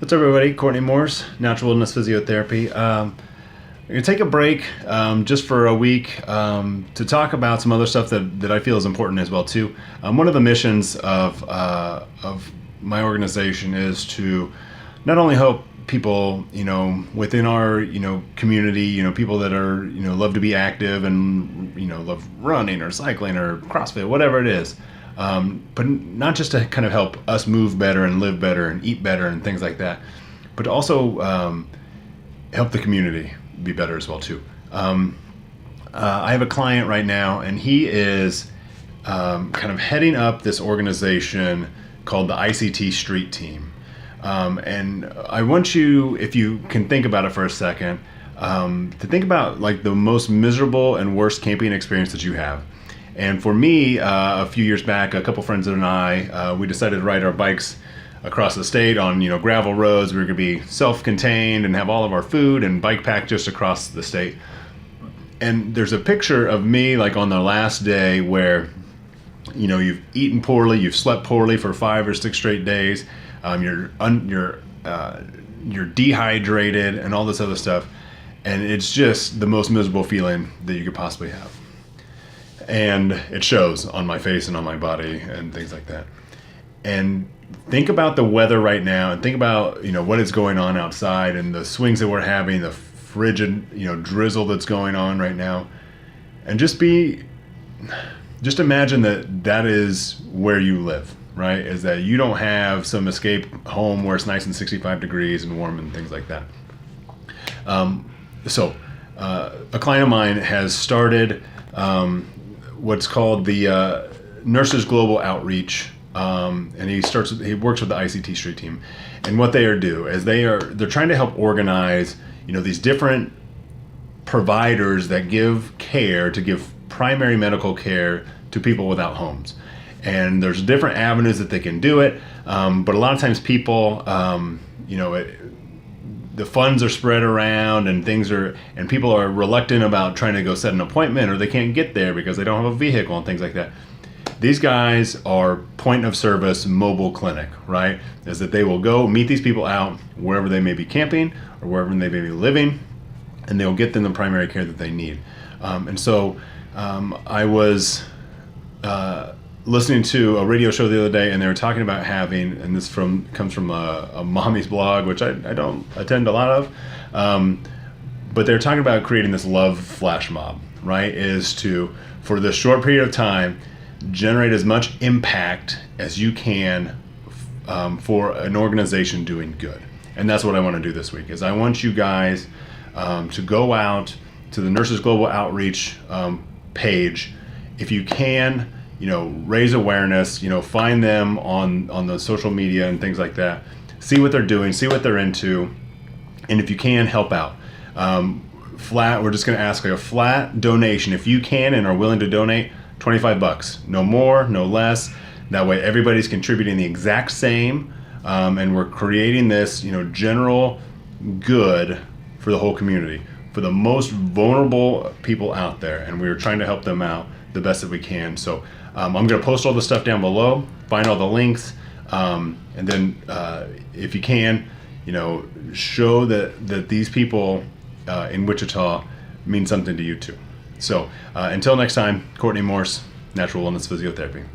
What's up, everybody? Courtney Morse, Natural Wellness Physiotherapy. I'm going to take a break just for a week to talk about some other stuff that I feel is important as well too. One of the missions of my organization is to not only help people, within our, community, people that are, love to be active and, love running or cycling or CrossFit, whatever it is. But not just to kind of help us move better and live better and eat better and things like that, but to also help the community be better as well too. I have a client right now, and he is kind of heading up this organization called the ICT Street Team. And I want you, if you can think about it for a second, to think about like the most miserable and worst camping experience that you have. And for me, a few years back, a couple friends and I, we decided to ride our bikes across the state on, gravel roads. We were going to be self-contained and have all of our food and bike pack just across the state. And there's a picture of me like on the last day where, you've eaten poorly, you've slept poorly for 5 or 6 straight days, you're dehydrated and all this other stuff. And it's just the most miserable feeling that you could possibly have. And it shows on my face and on my body and things like that. And think about the weather right now, and think about what is going on outside and the swings that we're having, the frigid drizzle that's going on right now, and just imagine that is where you live, right? Is that you don't have some escape home where it's nice and 65 degrees and warm and things like that. So a client of mine has started what's called the Nurses Global Outreach, and he works with the ICT Street Team. And what they do is they're trying to help organize these different providers that give primary medical care to people without homes. And there's different avenues that they can do it, but a lot of times people the funds are spread around and and people are reluctant about trying to go set an appointment, or they can't get there because they don't have a vehicle and things like that. These guys are point of service mobile clinic, right? Is that they will go meet these people out wherever they may be camping or wherever they may be living, and they'll get them the primary care that they need. And so I was listening to a radio show the other day, and they were talking about having, and this comes from a mommy's blog, which I don't attend a lot of, but they're talking about creating this love flash mob, right? Is to, for this short period of time, generate as much impact as you can for an organization doing good. And that's what I want to do this week. Is I want you guys to go out to the Nurses Global Outreach page, if you can. Raise awareness, find them on the social media and things like that. See what they're doing, see what they're into, and if you can, help out. We're just going to ask like a flat donation. If you can and are willing to donate, $25. No more, no less. That way everybody's contributing the exact same, and we're creating this, general good for the whole community, for the most vulnerable people out there, and we're trying to help them out the best that we can. So I'm going to post all the stuff down below, find all the links, and then if you can, show that these people in Wichita mean something to you too. So until next time, Courtney Morse, Natural Wellness Physiotherapy.